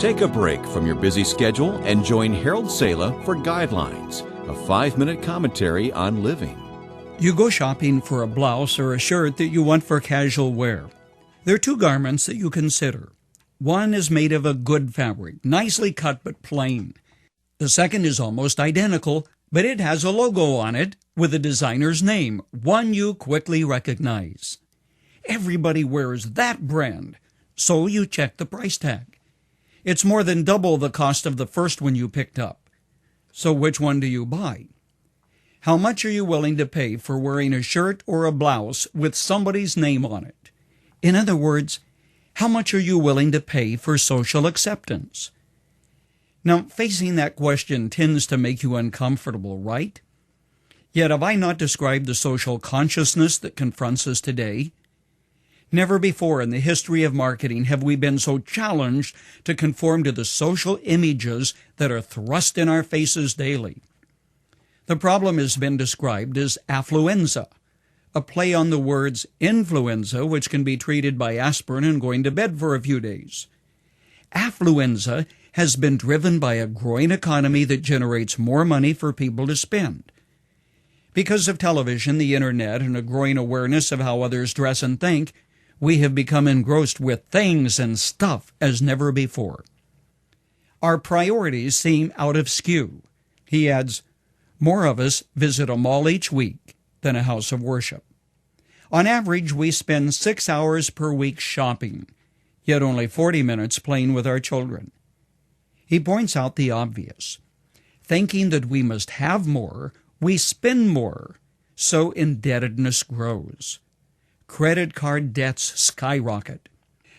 Take a break from your busy schedule and join Harold Sala for Guidelines, a 5-minute commentary on living. You go shopping for a blouse or a shirt that you want for casual wear. There are two garments that you consider. One is made of a good fabric, nicely cut but plain. The second is almost identical, but it has a logo on it with a designer's name, one you quickly recognize. Everybody wears that brand, so you check the price tag. It's more than double the cost of the first one you picked up. So which one do you buy? How much are you willing to pay for wearing a shirt or a blouse with somebody's name on it? In other words, how much are you willing to pay for social acceptance? Now, facing that question tends to make you uncomfortable, right? Yet have I not described the social consciousness that confronts us today? Never before in the history of marketing have we been so challenged to conform to the social images that are thrust in our faces daily. The problem has been described as affluenza, a play on the words influenza, which can be treated by aspirin and going to bed for a few days. Affluenza has been driven by a growing economy that generates more money for people to spend. Because of television, the internet, and a growing awareness of how others dress and think, we have become engrossed with things and stuff as never before. Our priorities seem out of skew. He adds, more of us visit a mall each week than a house of worship. On average, we spend 6 hours per week shopping, yet only 40 minutes playing with our children. He points out the obvious. Thinking that we must have more, we spend more, so indebtedness grows. Credit card debts skyrocket.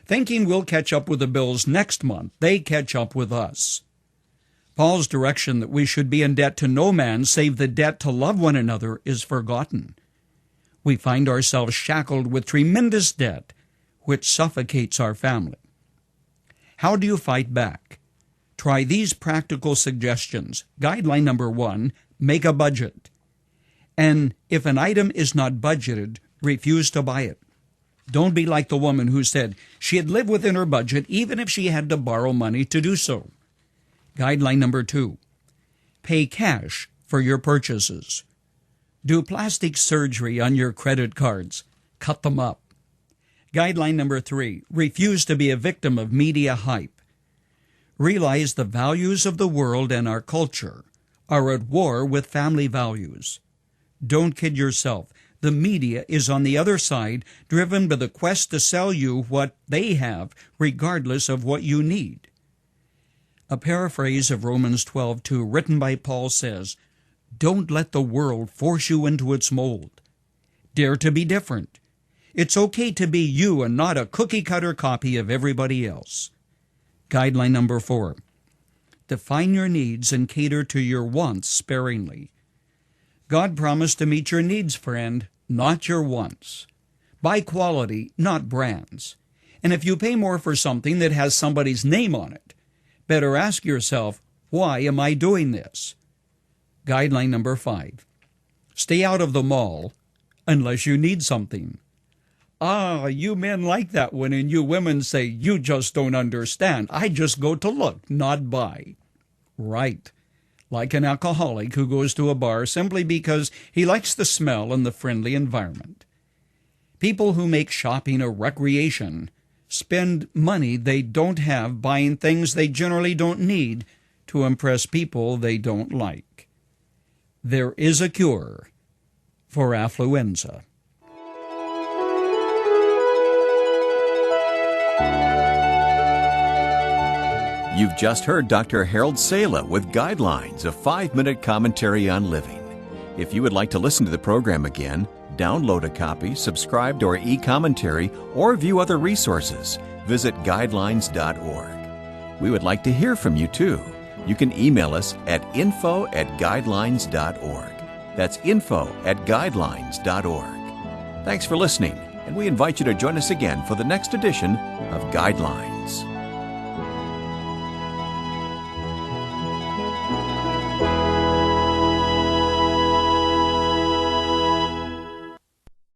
Thinking we'll catch up with the bills next month, they catch up with us. Paul's direction that we should be in debt to no man save the debt to love one another is forgotten. We find ourselves shackled with tremendous debt, which suffocates our family. How do you fight back? Try these practical suggestions. Guideline number 1, make a budget. And if an item is not budgeted, refuse to buy it. Don't be like the woman who said she'd live within her budget even if she had to borrow money to do so. Guideline number 2, pay cash for your purchases. Do plastic surgery on your credit cards. Cut them up. Guideline number 3, refuse to be a victim of media hype. Realize the values of the world and our culture are at war with family values. Don't kid yourself. The media is on the other side, driven by the quest to sell you what they have, regardless of what you need. A paraphrase of Romans 12:2, written by Paul, says, don't let the world force you into its mold. Dare to be different. It's okay to be you and not a cookie-cutter copy of everybody else. Guideline number 4, define your needs and cater to your wants sparingly. God promised to meet your needs, friend, not your wants. Buy quality, not brands. And if you pay more for something that has somebody's name on it, better ask yourself, why am I doing this? Guideline number 5, stay out of the mall unless you need something. You men like that one, and you women say, you just don't understand. I just go to look, not buy. Right. Like an alcoholic who goes to a bar simply because he likes the smell and the friendly environment. People who make shopping a recreation spend money they don't have buying things they generally don't need to impress people they don't like. There is a cure for affluenza. You've just heard Dr. Harold Sala with Guidelines, a 5-minute commentary on living. If you would like to listen to the program again, download a copy, subscribe to our e-commentary, or view other resources, visit guidelines.org. We would like to hear from you too. You can email us at info@guidelines.org. That's info@guidelines.org. Thanks for listening, and we invite you to join us again for the next edition of Guidelines.